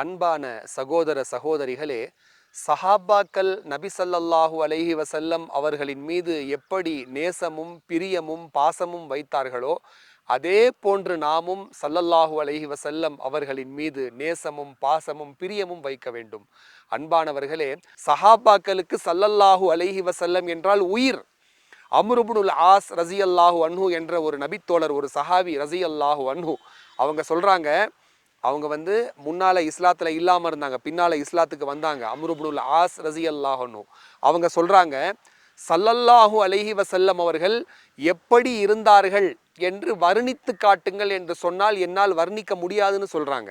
அன்பான சகோதர சகோதரிகளே, சஹாபாக்கள் நபி ஸல்லல்லாஹு அலைஹி வஸல்லம் அவர்களின் மீது எப்படி நேசமும் பிரியமும் பாசமும் வைத்தார்களோ அதே போன்று நாமும் ஸல்லல்லாஹு அலைஹி வஸல்லம் அவர்களின் மீது நேசமும் பாசமும் பிரியமும் வைக்க வேண்டும். அன்பானவர்களே, சஹாபாக்களுக்கு ஸல்லல்லாஹு அலைஹி வஸல்லம் என்றால் உயிர். அம்ர் இப்னுல் ஆஸ் ரஸியல்லாஹு அன்ஹு என்ற ஒரு நபித்தோழர், ஒரு சஹாபி ரஸியல்லாஹு அன்ஹு, அவங்க சொல்றாங்க, அவங்க முன்னால இஸ்லாத்துல இல்லாம இருந்தாங்க, பின்னால இஸ்லாத்துக்கு வந்தாங்க. அம்ர் இப்னுல் ஆஸ் ரஸியல்லாஹு அன்ஹு அவங்க சொல்றாங்க, ஸல்லல்லாஹு அலைஹி வஸல்லம் அவர்கள் எப்படி இருந்தார்கள் என்று வர்ணித்து காட்டுங்கள் என்று சொன்னால் என்னால் வர்ணிக்க முடியாதுன்னு சொல்றாங்க.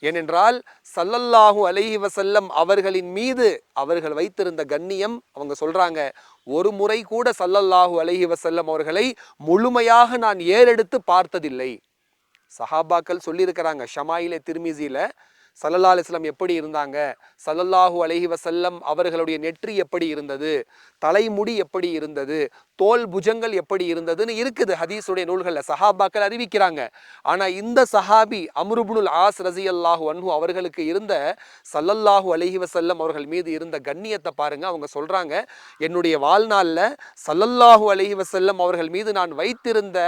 ஏனென்றால் ஸல்லல்லாஹு அலைஹி வஸல்லம் அவர்களின் மீது அவர்கள் வைத்திருந்த கண்ணியம், அவங்க சொல்றாங்க, ஒரு முறை கூட ஸல்லல்லாஹு அலைஹி வஸல்லம் அவர்களை முழுமையாக நான் ஏறெடுத்து பார்த்ததில்லை. சஹாபாக்கள் சொல்லியிருக்கிறாங்க ஷமாயிலே திர்மிசியில, ஸல்லல்லாஹு அலைஹி வஸல்லம் எப்படி இருந்தாங்க, ஸல்லல்லாஹு அலைஹி வஸல்லம் அவர்களுடைய நெற்றி எப்படி இருந்தது, தலைமுடி எப்படி இருந்தது, தோல் புஜங்கள் எப்படி இருந்ததுன்னு இருக்குது ஹதீஸுடைய நூல்கள்ல, சஹாபாக்கள் அறிவிக்கிறாங்க. ஆனா இந்த சஹாபி அம்ர் இப்னுல் ஆஸ் ரஸியல்லாஹு அன்ஹு அவர்களுக்கு இருந்த ஸல்லல்லாஹு அலைஹி வஸல்லம் அவர்கள் மீது இருந்த கண்ணியத்தை பாருங்க. அவங்க சொல்றாங்க, என்னுடைய வாழ்நாள்ல ஸல்லல்லாஹு அலைஹி வஸல்லம் அவர்கள் மீது நான் வைத்திருந்த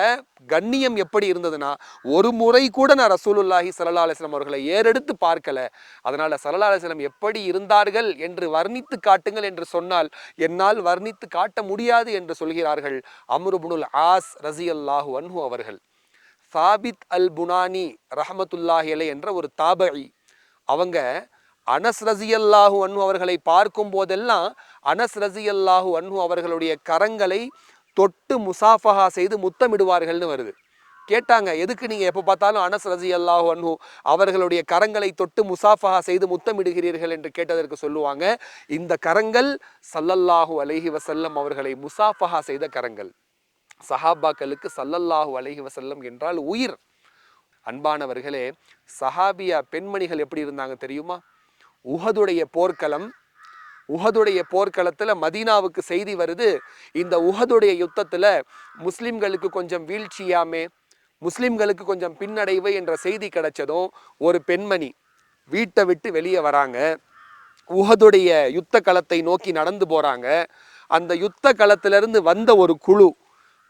கண்ணியம் எப்படி இருந்ததுன்னா, ஒரு முறை கூட நான் ரசூலுல்லாஹி ஸல்லல்லாஹு அலைஹி வஸல்லம் அவர்களை ஏறெடுத்து பார்க்கல. அதனால ஸல்லல்லாஹு அலைஹி வஸல்லம் எப்படி இருந்தார்கள் என்று வர்ணித்து காட்டுங்கள் என்று சொன்னால் என்னால் வர்ணித்து காட்ட முடியாது என்று சொல்கிறார்கள் அம்ர் இப்னுல் ஆஸ் ரஸியல்லாஹு அன்ஹு அவர்கள். சாபித் அல் புனானி ரஹ்மத்துல்லாஹி அலைஹி என்ற ஒரு தாபஇ, அவங்க அனஸ் ரஸியல்லாஹு அன்ஹு அவர்களை பார்க்கும் போதெல்லாம் அனஸ் ரஸியல்லாஹு அன்ஹு அவர்களுடைய கரங்களை தொட்டு முசாஃபஹா செய்து முத்தமிடுவார்கள்னு வருது. கேட்டாங்க, எதுக்கு நீங்க எப்ப பார்த்தாலும் அனஸ் ரஸியல்லாஹு அன்ஹு அவர்களுடைய கரங்களை தொட்டு முசாஃபஹா செய்து முத்தமிடுகிறீர்கள் என்று கேட்டதற்கு சொல்லுவாங்க, இந்த கரங்கள் ஸல்லல்லாஹு அலைஹி வஸல்லம் அவர்களை முசாஃபஹா செய்த கரங்கள். சஹாபாக்களுக்கு ஸல்லல்லாஹு அலைஹி வஸல்லம் என்றால் உயிர். அன்பானவர்களே, சஹாபியா பெண்மணிகள் எப்படி இருந்தாங்க தெரியுமா? உஹதுடைய போர்க்களம், உஹதுடைய போர்க்களத்துல மதீனாவுக்கு செய்தி வருது, இந்த உஹதுடைய யுத்தத்துல முஸ்லிம்களுக்கு கொஞ்சம் வீழ்ச்சியாமே, முஸ்லிம்களுக்கு கொஞ்சம் பின்னடைவு என்ற செய்தி கிடைச்சதும் ஒரு பெண்மணி வீட்டை விட்டு வெளியே வராங்க, உஹதுடைய யுத்த களத்தை நோக்கி நடந்து போறாங்க. அந்த யுத்த களத்திலிருந்து வந்த ஒரு குழு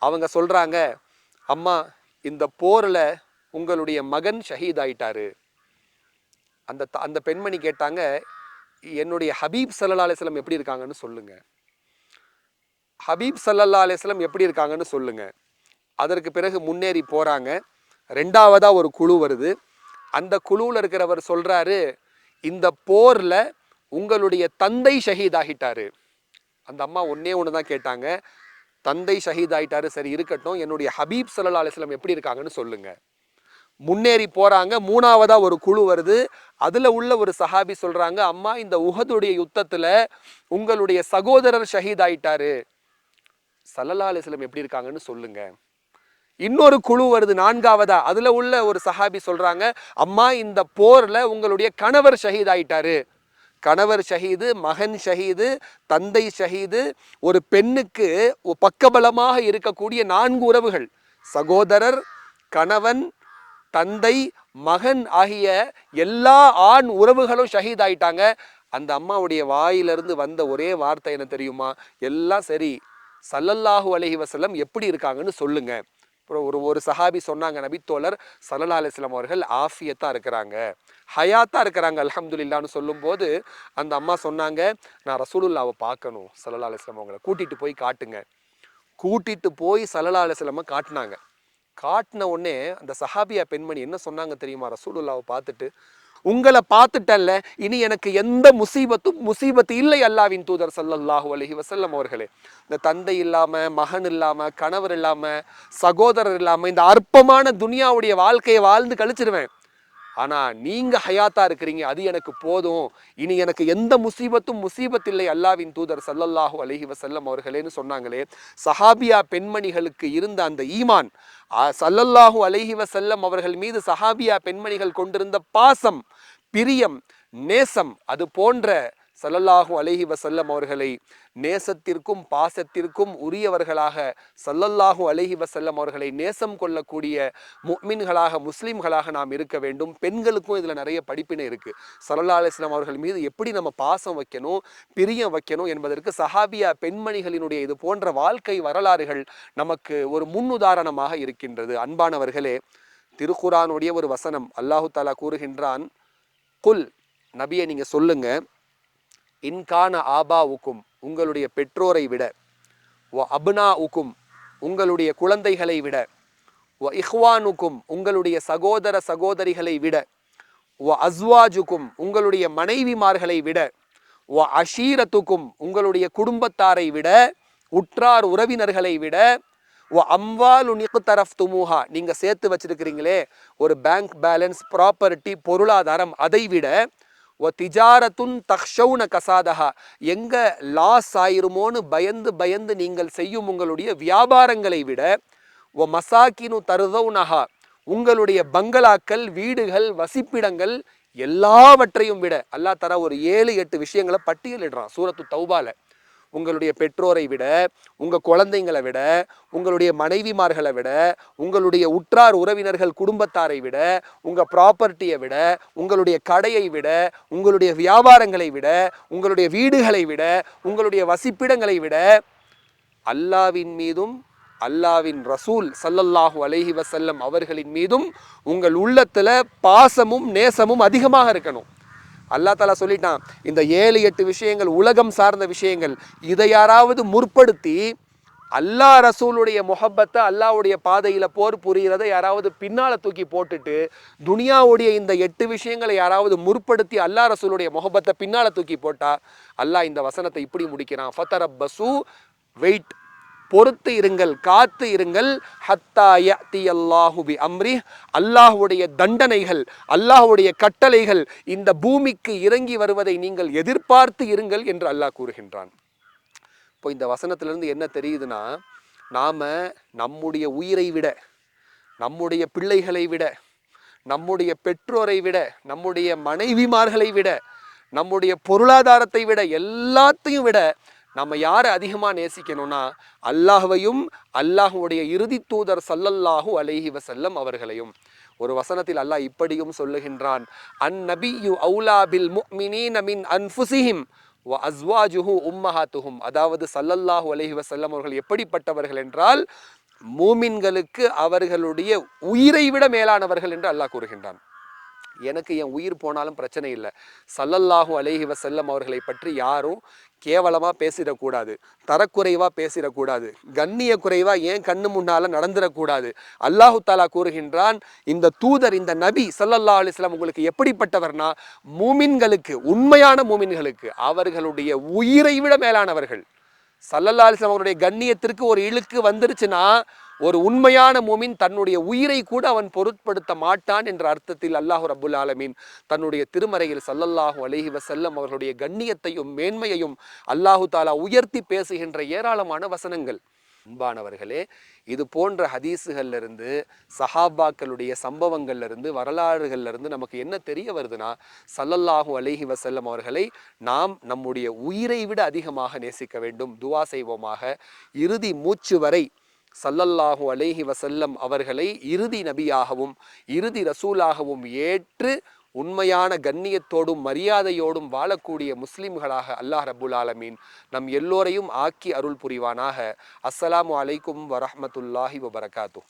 அவங்க சொல்றாங்க, அம்மா, இந்த போர்ல உங்களுடைய மகன் ஷஹீத் ஆயிட்டாரு. அந்த பெண்மணி கேட்டாங்க, என்னுடைய ஹபீப் ஸல்லல்லாஹு அலைஹி வஸல்லம் எப்படி இருக்காங்கன்னு சொல்லுங்க, ஹபீப் ஸல்லல்லாஹு அலைஹி வஸல்லம் எப்படி இருக்காங்கன்னு சொல்லுங்க. அதற்கு பிறகு முன்னேறி போறாங்க. ரெண்டாவதா ஒரு குழு வருது. அந்த குழுவில் இருக்கிறவர் சொல்றாரு, இந்த போர்ல உங்களுடைய தந்தை ஷஹீத் ஆகிட்டாரு. அந்த அம்மா ஒன்னே ஒண்ணுதான் கேட்டாங்க, தந்தை ஷஹீத் ஆயிட்டாரு, சரி இருக்கட்டும், என்னுடைய ஹபீப் ஸல்லல்லாஹு அலைஹி வஸல்லம் எப்படி இருக்காங்கன்னு சொல்லுங்க. முன்னேறி போறாங்க. மூணாவதா ஒரு குழு வருது. அதுல உள்ள ஒரு சஹாபி சொல்றாங்க, அம்மா, இந்த உஹதுடைய யுத்தத்துல உங்களுடைய சகோதரர் ஷஹீத் ஆயிட்டாரு, ஸல்லல்லாஹு அலைஹி வஸல்லம் எப்படி இருக்காங்கன்னு சொல்லுங்க. இன்னொரு குழு வருது நான்காவதா. அதுல உள்ள ஒரு சஹாபி சொல்றாங்க, அம்மா, இந்த போர்ல உங்களுடைய கணவர் ஷஹீத் ஆயிட்டாரு, கணவர் ஷஹீது, மகன் ஷஹீது, தந்தை ஷஹீது. ஒரு பெண்ணுக்கு பக்கபலமாக இருக்கக்கூடிய 4 உறவுகள், சகோதரர், கணவன், தந்தை, மகன் ஆகிய எல்லா ஆண் உறவுகளும் ஷஹீத் ஆயிட்டாங்க. அந்த அம்மாவுடைய வாயிலிருந்து வந்த ஒரே வார்த்தை என்ன தெரியுமா? எல்லாம் சரி, ஸல்லல்லாஹு அலைஹி வஸல்லம் எப்படி இருக்காங்கன்னு சொல்லுங்க. ஒரு சஹாபி சொன்னாங்க, நபித்தோழர் ஸல்லல்லாஹு அலைஹி வஸல்லம் அவர்கள் ஆஃபியத்தா இருக்கிறாங்க, ஹயாத்தா இருக்கிறாங்க அல்ஹம்துலில்லாஹ்னு சொல்லும் போது அந்த அம்மா சொன்னாங்க, நான் ரசூலுல்லாவை பார்க்கணும், ஸல்லல்லாஹு அலைஹி வஸல்லம் அவங்களை கூட்டிட்டு போய் காட்டுங்க. கூட்டிட்டு போய் ஸல்லல்லாஹு அலைஹி வஸல்லம் காட்டினாங்க. காட்டின உடனே அந்த சஹாபியா பெண்மணி என்ன சொன்னாங்க தெரியுமா? ரசூலுல்லாவை பார்த்துட்டு, உங்களை பார்த்துட்டல்ல, இனி எனக்கு எந்த முசீபத்து இல்லை அல்லாஹ்வின் தூதர் ஸல்லல்லாஹு அலைஹி வஸல்லம் அவர்களே. இந்த தந்தை இல்லாம, மகன் இல்லாம, கணவர் இல்லாம, சகோதரர் இல்லாம இந்த அற்பமான துனியாவுடைய வாழ்க்கையை வாழ்ந்து கழிச்சிருவேன். ஆனா நீங்க ஹயாத்தா இருக்கிறீங்க, அது எனக்கு போதும், இனி எனக்கு எந்த முசீபத் இல்லை அல்லாஹ்வின் தூதர் ஸல்லல்லாஹு அலைஹி வஸல்லம் அவர்களேன்னு சொன்னாங்களே. சஹாபியா பெண்மணிகளுக்கு இருந்த அந்த ஈமான், ஸல்லல்லாஹு அலைஹி வஸல்லம் அவர்கள் மீது சஹாபியா பெண்மணிகள் கொண்டிருந்த பாசம், பிரியம், நேசம், அது போன்ற ஸல்லல்லாஹு அலைஹி வஸல்லம் அவர்களை நேசத்திற்கும் பாசத்திற்கும் உரியவர்களாக, ஸல்லல்லாஹு அலைஹி வஸல்லம் அவர்களை நேசம் கொள்ளக்கூடிய முஃமின்களாக, முஸ்லிம்களாக நாம் இருக்க வேண்டும். பெண்களுக்கும் இதில் நிறைய படிப்பினை இருக்கு. ஸல்லல்லாஹு அலைஹி வஸல்லம் அவர்கள் மீது எப்படி நம்ம பாசம் வைக்கணும், பிரியம் வைக்கணும் என்பதற்கு சஹாபியா பெண்மணிகளினுடைய இது போன்ற வாழ்க்கை வரலாறுகள் நமக்கு ஒரு முன்னுதாரணமாக இருக்கின்றது. அன்பானவர்களே, திருக்குரானுடைய ஒரு வசனம், அல்லாஹு தாலா கூறுகின்றான், குல், நபியை நீங்க சொல்லுங்க, இன்கான ஆபா உக்கும், உங்களுடைய பெற்றோரை விட, வ அப்னா உக்கும், உங்களுடைய குழந்தைகளை விட, வ இஹ்வானுக்கும், உங்களுடைய சகோதர சகோதரிகளை விட, வ அஸ்வாஜுக்கும், உங்களுடைய மனைவிமார்களை விட, வ அஷீரத்துக்கும், உங்களுடைய குடும்பத்தாரை விட, உற்றார் உறவினர்களை விட, வ அம்வாலு நிக்தரஃப்துமுஹா, நீங்க சேர்த்து வச்சிருக்கிறீங்களே ஒரு பேங்க் பேலன்ஸ், ப்ராப்பர்ட்டி, பொருளாதாரம், அதை விட, வ திஜாரத்துன் தக்ஷௌன கசாதஹா, எங்க லாஸ் ஆயிருமோன்னு பயந்து பயந்து நீங்கள் செய்யும் உங்களுடைய வியாபாரங்களை விட, வ மசாக்கினு தருதௌனஹா, உங்களுடைய பங்களாக்கள், வீடுகள், வசிப்பிடங்கள் எல்லாவற்றையும் விட, அல்லாஹ் தஆலா ஒரு 7-8 விஷயங்களை பட்டியலிடுறான் சூரத்து தௌபால. உங்களுடைய பெற்றோரை விட, உங்க குழந்தைங்களை விட, உங்களுடைய மனைவிமார்களை விட, உங்களுடைய உற்றார் உறவினர்கள் குடும்பத்தாரை விட, உங்க ப்ராப்பர்ட்டியை விட, உங்களுடைய கடையை விட, உங்களுடைய வியாபாரங்களை விட, உங்களுடைய வீடுகளை விட, உங்களுடைய வசிப்பிடங்களை விட, அல்லாவின் மீதும் அல்லாவின் ரசூல் ஸல்லல்லாஹு அலைஹி வஸல்லம் அவர்களின் மீதும் உங்கள் உள்ளத்துல பாசமும் நேசமும் அதிகமாக இருக்கணும். அல்லாஹ் தஆலா சொல்லிட்டான், இந்த 7-8 விஷயங்கள் உலகம் சார்ந்த விஷயங்கள், இதை யாராவது முற்படுத்தி அல்லாஹ் ரசூலுடைய முஹப்பத்தை, அல்லாஹ்வுடைய பாதையில போர் புரிகிறதை யாராவது பின்னால தூக்கி போட்டுட்டு, துனியாவுடைய இந்த 8 விஷயங்களை யாராவது முற்படுத்தி அல்லாஹ் ரசூலுடைய முஹப்பத்தை பின்னால தூக்கி போட்டா, அல்லாஹ் இந்த வசனத்தை இப்படி முடிக்கிறான், ஃபதரப்பசு, வெயிட், பொறுத்து இருங்கள், காத்து இருங்கள், ஹத்தா யஅதியல்லாஹு பி அம்ரி, அல்லாஹ்வுடைய தண்டனைகள், அல்லாஹ்வுடைய கட்டளைகள் இந்த பூமிக்கு இறங்கி வருவதை நீங்கள் எதிர்பார்த்து இருங்கள் என்று அல்லாஹ் கூறுகின்றான். இப்போ இந்த வசனத்திலிருந்து என்ன தெரியுதுன்னா, நாம நம்முடைய உயிரை விட, நம்முடைய பிள்ளைகளை விட, நம்முடைய பெற்றோரை விட, நம்முடைய மனைவிமார்களை விட, நம்முடைய பொருளாதாரத்தை விட, எல்லாத்தையும் விட நம்ம யாரை அதிகமாக நேசிக்கணும்னா அல்லாஹ்வையும் அல்லாஹ்வுடைய இறுதி தூதர் ஸல்லல்லாஹு அலைஹி வஸல்லம் அவர்களையும். ஒரு வசனத்தில் அல்லாஹ் இப்படியும் சொல்லுகின்றான், அந்நபியு அவுலா பில் முஃமினீன மின் அன்ஃபுஸிஹிம் வ அஸ்வாஜுஹு உம்மஹாத்துஹும், அதாவது ஸல்லல்லாஹு அலைஹி வஸல்லம் அவர்கள் எப்படிப்பட்டவர்கள் என்றால் மூமின்களுக்கு அவர்களுடைய உயிரை விட மேலானவர்கள் என்று அல்லாஹ் கூறுகின்றான். எனக்கு என் உயிர் போனாலும் பிரச்சனை இல்லை, ஸல்லல்லாஹு அலைஹி வஸல்லம் அவர்களை பற்றி யாரும் கேவலமாக பேசிடக்கூடாது, தரக்குறைவாக பேசிடக்கூடாது, கண்ணிய குறைவாக ஏன் கண்ணு முன்னால் நடந்துடக்கூடாது. அல்லாஹு தாலா கூறுகின்றான், இந்த தூதர், இந்த நபி ஸல்லல்லாஹு அலைஹி வஸல்லம் உங்களுக்கு எப்படிப்பட்டவர்னா மூமின்களுக்கு, உண்மையான மூமின்களுக்கு அவர்களுடைய உயிரை விட மேலானவர்கள். ஸல்லல்லாஹு அலைஹி வஸல்லம் அவருடைய கண்ணியத்திற்கு ஒரு இழுக்கு வந்துருச்சுன்னா, ஒரு உண்மையான மூமின் தன்னுடைய உயிரை கூட அவன் பொருட்படுத்த மாட்டான் என்ற அர்த்தத்தில் அல்லாஹ் ரப்புல் ஆலமீன் தன்னுடைய திருமறையில் ஸல்லல்லாஹு அலைஹி வஸல்லம் அவர்களுடைய கண்ணியத்தையும் மேன்மையையும் அல்லாஹு தாலா உயர்த்தி பேசுகின்ற ஏராளமான வசனங்கள். அன்பானவர்களே, இது போன்ற ஹதீஸுகள்ல இருந்து, சஹாபாக்களுடைய சம்பவங்கள்ல இருந்து, வரலாறுகள்ல இருந்து நமக்கு என்ன தெரிய வருதுன்னா, ஸல்லல்லாஹு அலைஹி வஸல்லம் அவர்களை நாம் நம்முடைய உயிரை விட அதிகமாக நேசிக்க வேண்டும். துஆ செய்வோமாக. இறுதி மூச்சு வரை ஸல்லல்லாஹு அலைஹி வஸல்லம் அவர்களை இறுதி நபியாகவும் இறுதி ரசூலாகவும் ஏற்று உண்மையான கண்ணியத்தோடும் மரியாதையோடும் வாழக்கூடிய முஸ்லிம்களாக அல்லாஹ் ரப்புல் ஆலமீன் நம் எல்லோரையும் ஆக்கி அருள் புரிவானாக. அஸ்ஸலாமு அலைக்கும் வரஹ்மத்துல்லாஹி வபரகாத்துஹ்.